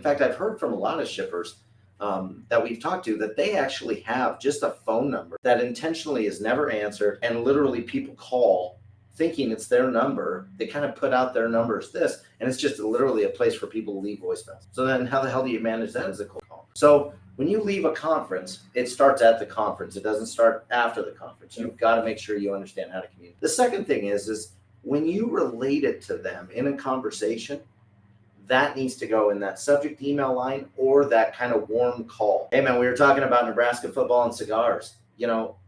In fact, I've heard from a lot of shippers that we've talked to that they actually have just a phone number that intentionally is never answered, and literally people call thinking it's their number. They kind of put out their number as this, and it's just literally a place for people to leave voicemails. So then how the hell do you manage that as a cold call? So when you leave a conference, it starts at the conference. It doesn't start after the conference. You've got to make sure you understand how to communicate. The second thing is when you relate it to them in a conversation, that needs to go in that subject email line or that kind of warm call. Hey man, we were talking about Nebraska football and cigars,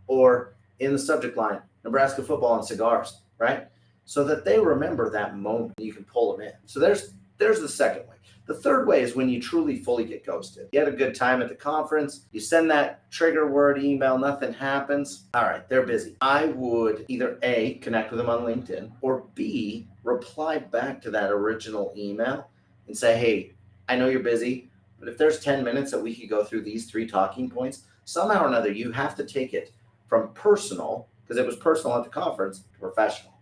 or in the subject line, Nebraska football and cigars, right? So that they remember that moment. You can pull them in. So there's the second way. The third way is when you truly fully get ghosted. You had a good time at the conference, you send that trigger word email, nothing happens. All right, they're busy. I would either A, connect with them on LinkedIn, or B, reply back to that original email and say, hey, I know you're busy, but if there's 10 minutes that we could go through these 3 talking points, somehow or another, you have to take it from personal, because it was personal at the conference, to professional,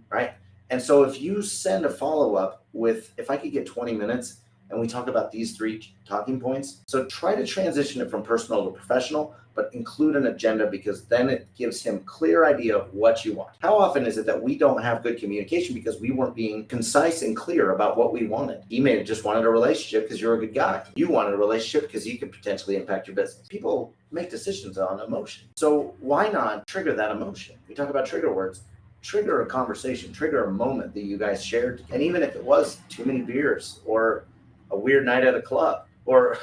right? And so if you send a follow-up with, if I could get 20 minutes and we talk about these 3 talking points, so try to transition it from personal to professional, but include an agenda, because then it gives him clear idea of what you want. How often is it that we don't have good communication because we weren't being concise and clear about what we wanted? He may have just wanted a relationship because you're a good guy. You wanted a relationship because you could potentially impact your business. People make decisions on emotion. So why not trigger that emotion? We talk about trigger words. Trigger a conversation, trigger a moment that you guys shared. And even if it was too many beers or a weird night at a club or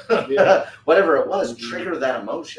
whatever it was, trigger that emotion.